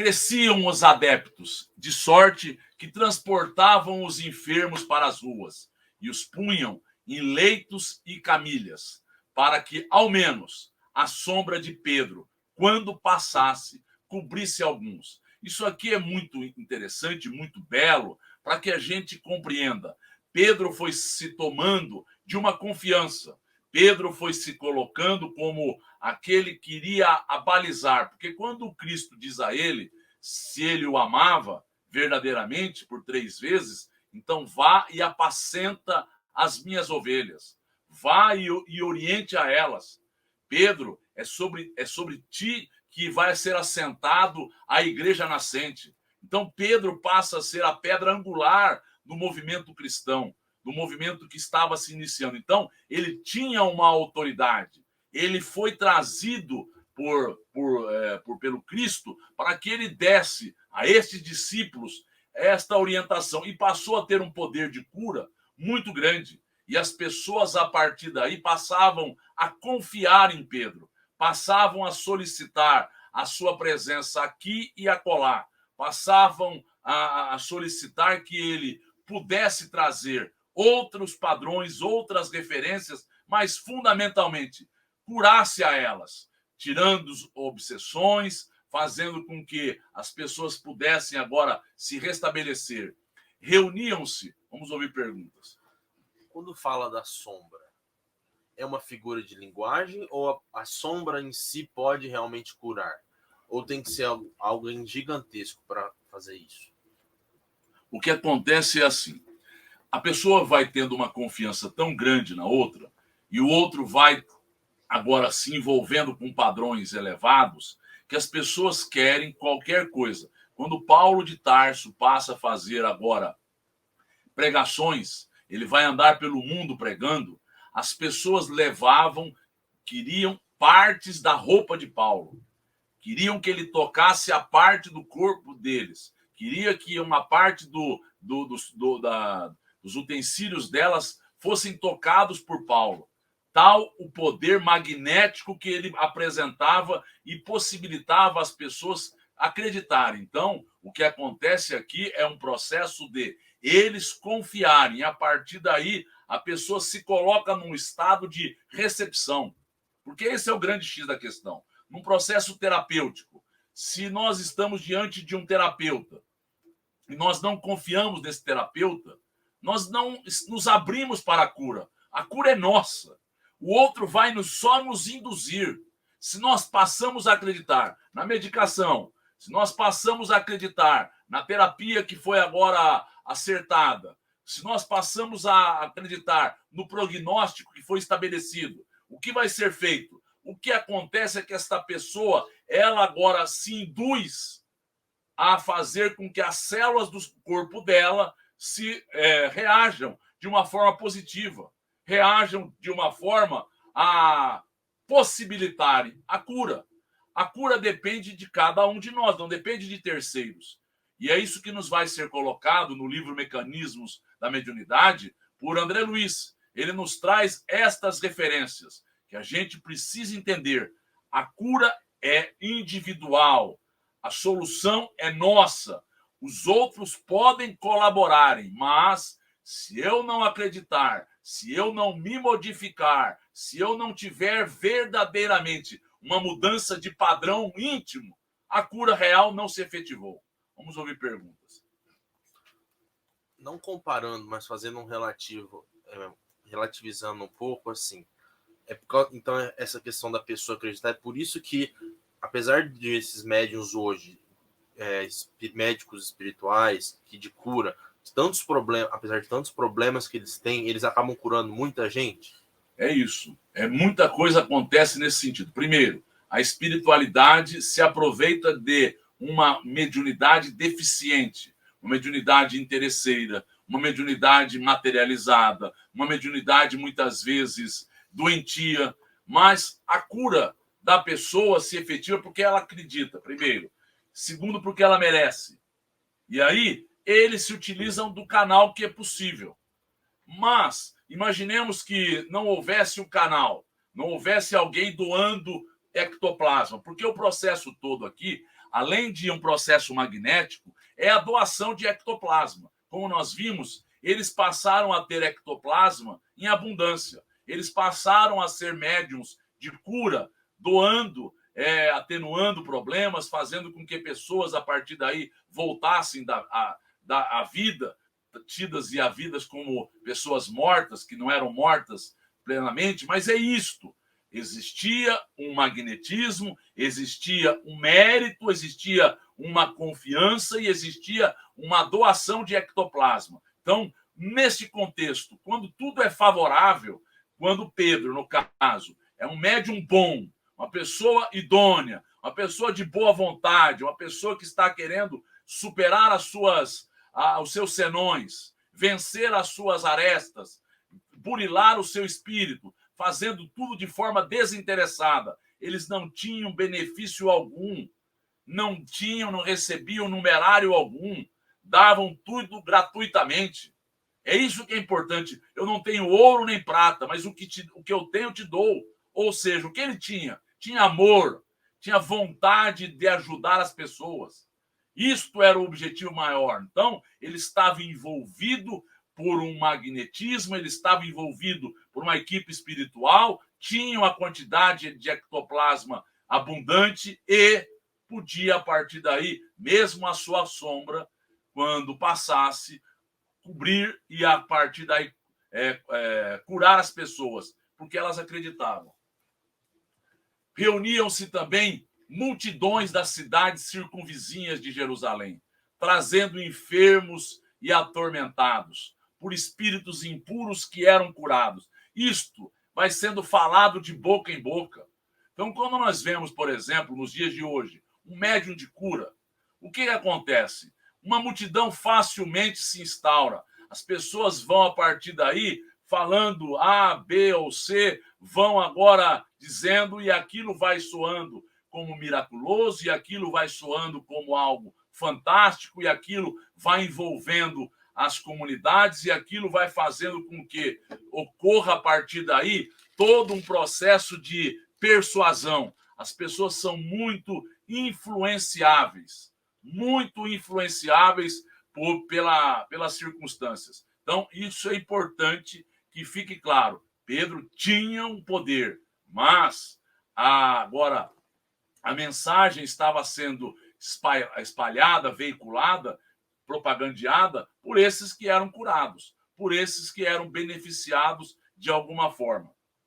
cresciam os adeptos, de sorte que transportavam os enfermos para as ruas e os punham em leitos e camilhas, para que, ao menos, a sombra de Pedro, quando passasse, cobrisse alguns. Isso aqui é muito interessante, muito belo, para que a gente compreenda. Pedro foi se tomando de uma confiança. Pedro foi se colocando como aquele que iria abalizar, porque quando o Cristo diz a ele, se ele o amava verdadeiramente por 3 vezes, então vá e apacenta as minhas ovelhas, vá e oriente a elas. Pedro, é sobre ti que vai ser assentado a igreja nascente. Então Pedro passa a ser a pedra angular do movimento cristão, do movimento que estava se iniciando. Então, ele tinha uma autoridade. Ele foi trazido pelo Cristo para que ele desse a estes discípulos esta orientação e passou a ter um poder de cura muito grande. E as pessoas, a partir daí, passavam a confiar em Pedro, passavam a solicitar a sua presença aqui e acolá, passavam a solicitar que ele pudesse trazer outros padrões, outras referências, mas fundamentalmente curasse a elas, tirando obsessões, fazendo com que as pessoas pudessem agora se restabelecer. Reuniam-se. Vamos ouvir perguntas. Quando fala da sombra, é uma figura de linguagem ou a sombra em si pode realmente curar? Ou tem que ser algo gigantesco para fazer isso? O que acontece é assim: a pessoa vai tendo uma confiança tão grande na outra, e o outro vai agora se envolvendo com padrões elevados, que as pessoas querem qualquer coisa. Quando Paulo de Tarso passa a fazer agora pregações, ele vai andar pelo mundo pregando, as pessoas queriam partes da roupa de Paulo, queriam que ele tocasse a parte do corpo deles, queria que uma parte dos utensílios delas fossem tocados por Paulo. Tal o poder magnético que ele apresentava e possibilitava as pessoas acreditarem. Então, o que acontece aqui é um processo de eles confiarem. A partir daí, a pessoa se coloca num estado de recepção. Porque esse é o grande X da questão. Num processo terapêutico, se nós estamos diante de um terapeuta e nós não confiamos nesse terapeuta, nós não nos abrimos para a cura. A cura é nossa. O outro vai só nos induzir. Se nós passamos a acreditar na medicação, se nós passamos a acreditar na terapia que foi agora acertada, se nós passamos a acreditar no prognóstico que foi estabelecido, o que vai ser feito? O que acontece é que esta pessoa, ela agora se induz a fazer com que as células do corpo dela reajam de uma forma positiva, reajam de uma forma a possibilitarem a cura. A cura depende de cada um de nós, não depende de terceiros. E é isso que nos vai ser colocado no livro Mecanismos da Mediunidade por André Luiz. Ele nos traz estas referências que a gente precisa entender. A cura é individual, a solução é nossa. Os outros podem colaborarem, mas se eu não acreditar, se eu não me modificar, se eu não tiver verdadeiramente uma mudança de padrão íntimo, a cura real não se efetivou. Vamos ouvir perguntas. Não comparando, mas fazendo um relativizando um pouco, assim. Então, essa questão da pessoa acreditar, é por isso que, apesar de esses médiuns hoje, médicos espirituais, que de cura, tantos problemas, apesar de tantos problemas que eles têm, eles acabam curando muita gente? É isso. Muita coisa acontece nesse sentido. Primeiro, a espiritualidade se aproveita de uma mediunidade deficiente, uma mediunidade interesseira, uma mediunidade materializada, uma mediunidade muitas vezes doentia, mas a cura da pessoa se efetiva porque ela acredita, primeiro. Segundo, porque ela merece. E aí, eles se utilizam do canal que é possível. Mas, imaginemos que não houvesse o canal, não houvesse alguém doando ectoplasma, porque o processo todo aqui, além de um processo magnético, é a doação de ectoplasma. Como nós vimos, eles passaram a ter ectoplasma em abundância. Eles passaram a ser médiums de cura, doando, atenuando problemas, fazendo com que pessoas, a partir daí, voltassem da vida, tidas e havidas como pessoas mortas, que não eram mortas plenamente, mas é isto. Existia um magnetismo, existia um mérito, existia uma confiança e existia uma doação de ectoplasma. Então, nesse contexto, quando tudo é favorável, quando Pedro, no caso, é um médium bom, uma pessoa idônea, uma pessoa de boa vontade, uma pessoa que está querendo superar os seus senões, vencer as suas arestas, burilar o seu espírito, fazendo tudo de forma desinteressada. Eles não tinham benefício algum, não recebiam numerário algum, davam tudo gratuitamente. É isso que é importante. Eu não tenho ouro nem prata, mas o que eu tenho, te dou. Ou seja, o que ele tinha? Tinha amor, tinha vontade de ajudar as pessoas. Isto era o objetivo maior. Então, ele estava envolvido por um magnetismo, ele estava envolvido por uma equipe espiritual, tinha uma quantidade de ectoplasma abundante e podia, a partir daí, mesmo a sua sombra, quando passasse, cobrir e, a partir daí, curar as pessoas, porque elas acreditavam. Reuniam-se também multidões das cidades circunvizinhas de Jerusalém, trazendo enfermos e atormentados por espíritos impuros que eram curados. Isto vai sendo falado de boca em boca. Então, quando nós vemos, por exemplo, nos dias de hoje, um médium de cura, o que acontece? Uma multidão facilmente se instaura. As pessoas vão, a partir daí, falando A, B ou C, vão agora dizendo, e aquilo vai soando como miraculoso, e aquilo vai soando como algo fantástico, e aquilo vai envolvendo as comunidades, e aquilo vai fazendo com que ocorra, a partir daí, todo um processo de persuasão. As pessoas são muito influenciáveis pelas circunstâncias. Então, isso é importante que fique claro. Pedro tinha um poder, mas agora a mensagem estava sendo espalhada, veiculada, propagandeada por esses que eram curados, por esses que eram beneficiados de alguma forma.